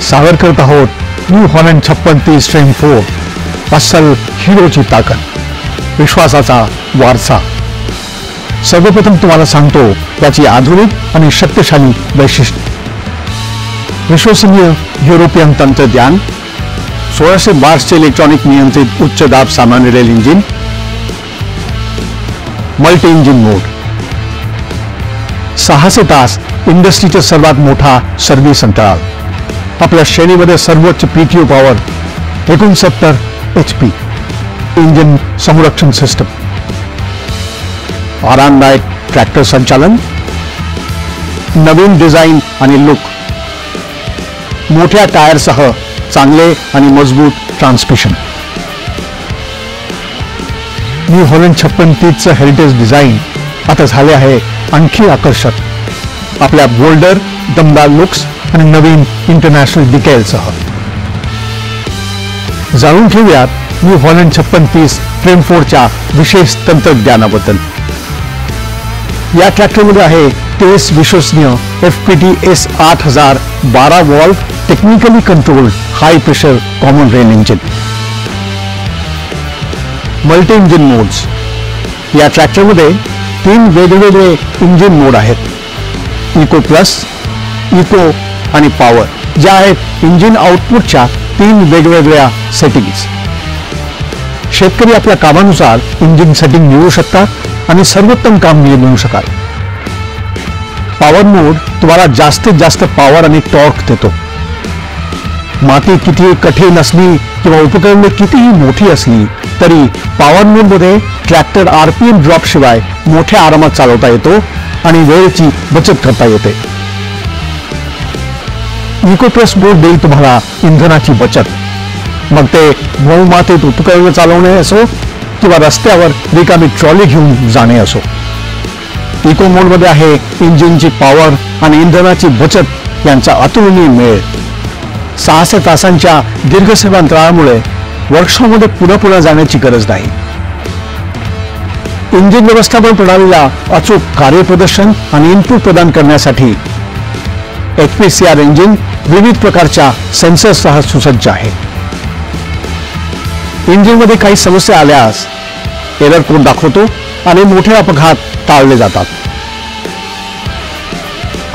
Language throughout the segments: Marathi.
सादर करत आहोत न्यू हॉलंड 5630 स्ट्रीम 4 अस्सल हिरोची ताकद विश्वासाचा वारसा। सर्वप्रथम तुम्हाला सांगतो त्याची आधुनिक आणि शक्तिशाली वैशिष्ट्ये। विश्वसनीय युरोपियन तंत्रज्ञान, 1600 बार्सचे इलेक्ट्रॉनिक नियंत्रित उच्च दाब सामान्य रेल इंजिन, मल्टी इंजिन मोड, 600 तास इंडस्ट्रीचा सर्वात मोठा सर्व्हिस अंतराळ, आपल्या श्रेणीमध्ये सर्वोच्च पीटीओ पॉवर 69 HP, इंजिन संरक्षण सिस्टम, आरामदायक ट्रॅक्टर संचालन, नवीन डिझाईन आणि लुक, मोठ्या टायरसह चांगले आणि मजबूत ट्रान्समिशन, न्यू हॉलंड 5630चं हेरिटेज डिझाईन आता झाले आहे आणखी आकर्षक, आपल्या बोल्डर दमदार लुक्स आणि नवीन इंटरनॅशनल डिटेलसह। जाणून घेऊयात न्यू हॉलंड 5630 स्ट्रीम 4च्या विशेष तंत्रज्ञानाबद्दल। या ट्रॅक्टरमध्ये आहे 23 विश्वसनीय FPT S8000 12 valve technically controlled high pressure common rail engine. Multi engine modes, या ट्रॅक्टरमध्ये 3 वेगवेगळे इंजिन मोड आहेत, इको प्लस, इको आणि पॉवर, ज्या आहेत इंजिन आउटपुटच्या 3 वेगवेगळ्या सेटिंग्स। शेतकरी आपल्या कामानुसार इंजिन सेटिंग निवडू शकतात आणि सर्वोत्तम कामगिरी मिळवू शकाल। पॉवर मोड तुम्हाला जास्तीत जास्त पॉवर आणि टॉर्क देतो। माती कितीही कठीण असली किंवा उपकरणे कितीही मोठी असली तरी पॉवर मोडमध्ये ट्रॅक्टर RPM ड्रॉप शिवाय मोठ्या आरामात चालवता येतो आणि वेळेची बचत करता येते। इको प्लस मोड देईल तुम्हाला इंधनाची बचत, मग ते मऊ मातीत उपकरणे चालवणे असो किंवा रस्त्यावर रिकामी ट्रॉली घेऊन जाणे असो। इको मोडमध्ये आहे इंजिनची पॉवर आणि इंधनाची बचत यांचा अतुलनीय मेळ। 600 तासांच्या दीर्घ सेवा अंतराळामुळे वर्कशॉपमध्ये पुन्हा जाण्याची गरज नाही। इंजिन व्यवस्थापन प्रणालीला अचूक कार्यप्रदर्शन आणि इनपुट प्रदान करण्यासाठी HPCR इंजिन विविध प्रकारच्या सेन्सर्ससह सुसज्ज आहे। इंजिनमध्ये काही समस्या आल्यास एरर कोड दाखवतो आणि मोठे अपघात टाळले जातात।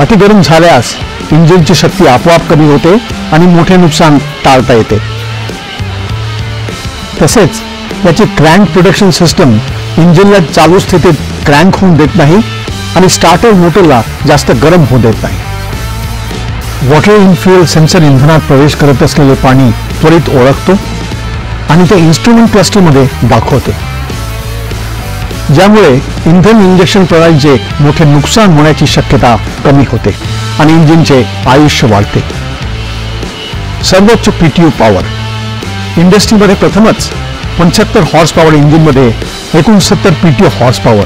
अतिगरम झाल्यास इंजिनची शक्ती आपोआप कमी होते आणि मोठे नुकसान टाळता येते। तसेच याची क्रँक प्रोटेक्शन सिस्टम इंजिनला चालू स्थितीत क्रँक होऊन देत नाही आणि स्टार्टर मोटरला जास्त गरम होऊ देत नाही। वॉटर इन फ्युएल सेन्सर इंधनात प्रवेश करत असलेले पाणी त्वरित ओळखतो आणि ते इन्स्ट्रुमेंट क्लस्टरमध्ये दाखवते, ज्यामुळे इंधन इंजेक्शन प्रणालीचे मोठे नुकसान होण्याची शक्यता कमी होते आणि इंजिनचे आयुष्य वाढते। सर्वोच्च पीटीओ पॉवर, इंडस्ट्रीमध्ये प्रथमच 75 हॉर्स पॉवर इंजिनमध्ये 69 पीटीओ हॉर्स पॉवर,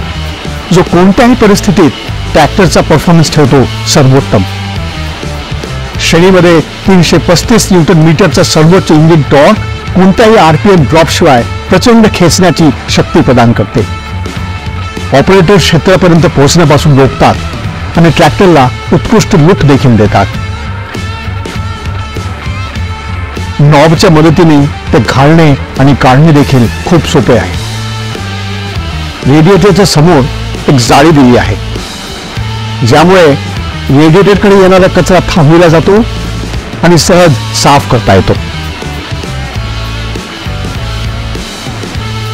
जो कोणत्याही परिस्थितीत ट्रॅक्टरचा परफॉर्मन्स ठेवतो सर्वोत्तम। श्रेणीमध्ये 335 न्यूटन मीटरचा सर्वोच्च इंजिन टॉर्क कोणत्याही RPM ड्रॉप शिवाय प्रचंड खेचण्याची शक्ती प्रदान करते। ऑपरेटर क्षेत्रापर्यंत पोहोचण्यापासून रोखतात आणि ट्रॅक्टरला उत्कृष्ट लुक देखील देतात। नॉबच्या मदतीने ते घालणे आणि काढणे देखील खूप सोपे आहे। रेडिएटरच्या समोर एक जाळी दिली आहे, ज्यामुळे रेडिएटरकडे येणारा कचरा थांबविला जातो आणि सहज साफ करता येतो।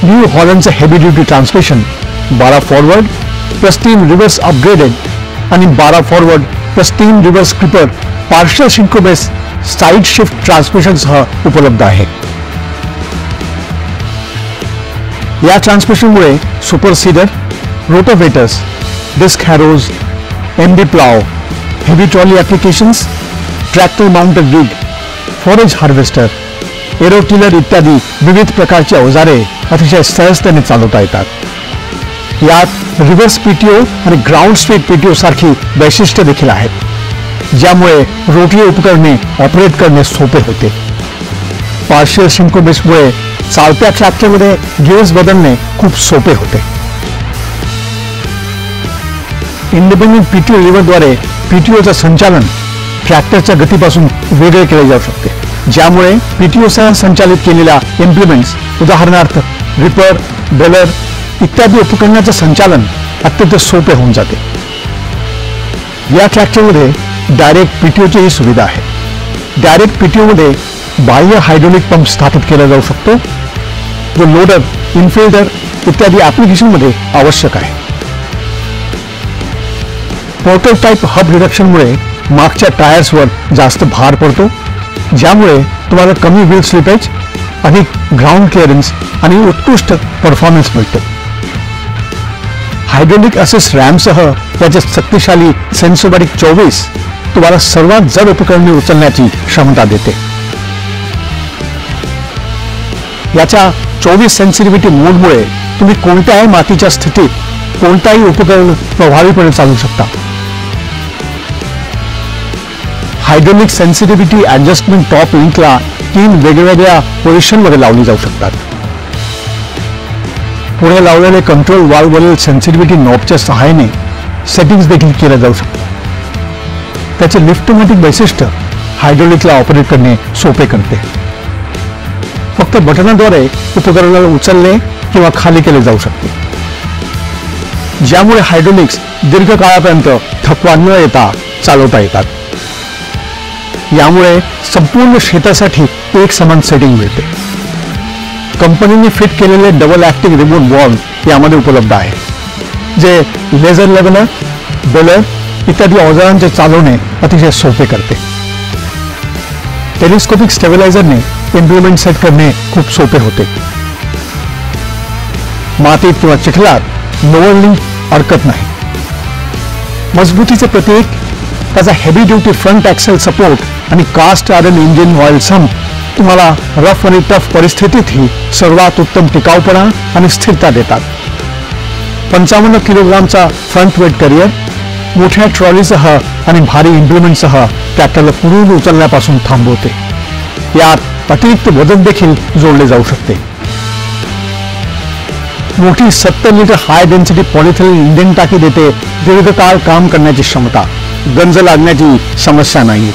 न्यू हॉलंडचं heavy duty transmission 12 forward plus 3 reverse upgraded आणि 12 forward plus 3 reverse clipper partial synchromesh side shift ट्रान्समिशनसह उपलब्ध आहे। या ट्रान्समिशनमुळे super seeder, rotavators, disc harrows, MD plough, heavy trolley applications, tractor mounted rig, forage harvester, एरोटिलर इत्यादी विविध प्रकारची अवजारे अतिशय सहजतेने चालवता येतात। यात रिव्हर्स पीटीओ आणि ग्राउंड स्पीड पीटीओ सारखी वैशिष्ट्ये देखील आहेत, ज्यामुळे रोटरी उपकरणे ऑपरेट करणे सोपे होते। पार्शियल सिंक्रोबेसमुळे चालत्या ट्रॅक्टरमध्ये गिअर्स बदलणे खूप सोपे होते। इंडिपेंडेंट पीटीओ लिव्हरद्वारे पीटीओचं संचालन ट्रॅक्टरच्या गतीपासून वेगळे केले जाऊ शकते, ज्यामुळे पीटीओसह संचालित केलेल्या इम्प्लिमेंट्स, उदाहरणार्थ रिपर, बेलर इत्यादी उपकरणाचं संचालन अत्यंत सोपे होऊन जाते. या ट्रॅक्टरमध्ये डायरेक्ट पीटीओची ही सुविधा आहे. डायरेक्ट पीटीओमध्ये बाह्य हायड्रोलिक पंप स्थापित केला जाऊ शकतो, जो लोडर, इनफिल्डर इत्यादी ऍप्लिकेशनमध्ये आवश्यक आहे. पोर्टर टाईप हब रिडक्शनमुळे मागच्या टायर्सवर जास्त भार पडतो, ज्यामुळे तुम्हाला कमी व्हील स्लिपेज, अधिक ग्राउंड क्लिअरन्स आणि उत्कृष्ट परफॉर्मन्स मिळतो. हायड्रोलिक असिस्ट रॅमसह त्याचे शक्तिशाली सेन्सोबॅटिक 24 तुम्हाला सर्वात जड उपकरणे उचलण्याची क्षमता देते. याच्या 24 सेन्सिटिव्हिटी मोडमुळे तुम्ही कोणत्याही मातीच्या स्थितीत कोणताही उपकरण प्रभावीपणे चालवू शकता. हायड्रोलिक सेन्सिटिव्हिटी ऍडजस्टमेंट टॉप लिंकला 3 वेगवेगळ्या पोझिशनमध्ये लावली जाऊ शकतात. पुढे लावलेले कंट्रोल वाल्ववरील सेन्सिटिव्हिटी नॉबच्या सहाय्याने सेटिंग्स देखील केल्या जाऊ शकतात. त्याचे लिफ्टोमॅटिक वैशिष्ट्य हायड्रोलिकला ऑपरेट करणे सोपे करते. फक्त बटनाद्वारे उपकरणाला उचलणे किंवा खाली केले जाऊ शकते, ज्यामुळे हायड्रोलिक्स दीर्घकाळापर्यंत थकवा न येता चालवता येतात. यामुळे संपूर्ण शेतासाठी एक समान सेटिंग मिळते. कंपनीने फिट केलेले डबल ऍक्टिंग रिमोट वॉल्व यामध्ये उपलब्ध आहे, जे लेझर लेव्हलर, बेलर इत्यादी अवजारांचे चालवणे अतिशय सोपे करते. टेलिस्कोपिक स्टेबिलायझरने इम्प्लिमेंट सेट करणे खूप सोपे होते. मातीत किंवा चिखलात लोअर लिंक अडकत नाही. मजबूतीचे प्रतीक त्याचा heavy duty front axle support आणि cast iron engine oil sump तुम्हाला रफ आणि टफ परिस्थितीतही सर्वात उत्तम टिकाऊपणा आणि स्थिरता देतात. 55 किलोग्रामचा फ्रंट वेट करिअर मोठ्या ट्रॉलीसह आणि भारी इम्प्लिमेंटसह ट्रॅक्टरला पुढून उचलण्यापासून थांबवते. यात अतिरिक्त वजन देखील जोडले जाऊ शकते. मोठी 70 लिटर हाय डेन्सिटी पॉलिथिलीन इंधन टाकी देते दीर्घकाळ काम करण्याची क्षमता. गंज लागण्याची समस्या नाही.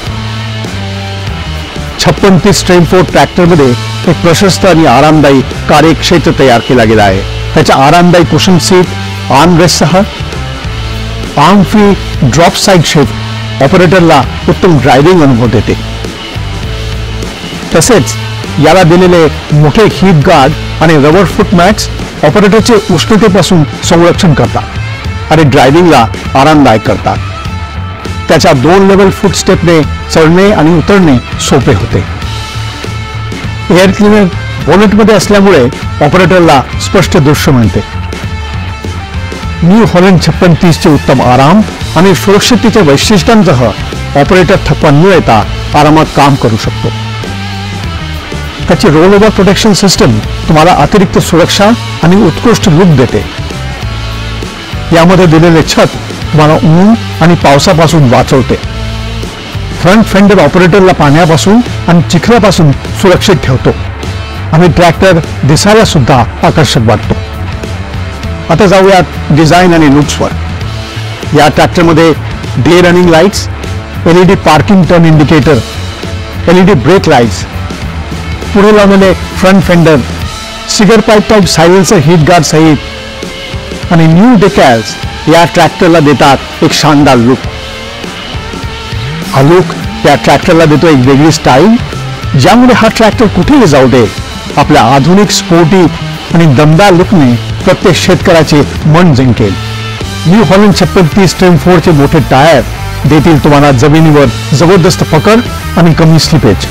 5630 स्ट्रेमफोर्ड ट्रॅक्टरमध्ये एक प्रशस्त आणि आरामदायी कार्यक्षेत्र तयार केला गेला आहे. त्याच्या आरामदायी कुशन सीट, आर्म रेस्टसह arm free drop side shift ऑपरेटरला उत्तम ड्रायव्हिंग अनुभव देते. तसेच याला दिलेले मोठे हीट गार्ड आणि रबर फुट मॅट्स ऑपरेटरचे उष्णतेपासून संरक्षण करतात आणि ड्रायव्हिंगला आरामदायक करतात. त्याच्या 2 लेवल फूट स्टेपने चढणे आणि उतरणे सोपे होते. एअर क्लिनर बोनेटमध्ये असल्यामुळे ऑपरेटरला स्पष्ट दृश्य मिळते. न्यू हॉलंड 5630 चे उत्तम आराम आणि सुरक्षिततेच्या वैशिष्ट्यांसह ऑपरेटर थकवा न येता आरामात काम करू शकतो. त्याची रोल ओव्हर प्रोटेक्शन सिस्टम तुम्हाला अतिरिक्त सुरक्षा आणि उत्कृष्ट लुक देते. यामध्ये दिलेले छत तुम्हाला ऊन आणि पावसापासून वाचवते. फ्रंट फेंडर ऑपरेटरला पाण्यापासून आणि चिखलापासून सुरक्षित ठेवतो आणि ट्रॅक्टर दिसायला सुद्धा आकर्षक वाटतो. आता जाऊयात डिझाईन आणि लुक्सवर. या ट्रॅक्टरमध्ये day running lights, LED parking turn indicator, LED brake lights, पुढे लावलेले front fender, cigar pipe type silencer heat guard सहित आणि न्यू डेकॅल्स या ट्रॅक्टरला देतात एक शानदार लुक. हा लुक या ट्रॅक्टरला देतो एक वेगळी स्टाईल, ज्यामुळे हा ट्रॅक्टर कुठेही जाऊ दे आपल्या आधुनिक स्पोर्टी आणि दमदार लुकने प्रत्येक शेतकऱ्याचे मन जिंकेल. न्यू हॉलंड 5630 स्ट्रेमफोर्डचे मोठे टायर देतील तुम्हाला जमिनीवर जबरदस्त पकड आणि कमी स्लिपेज.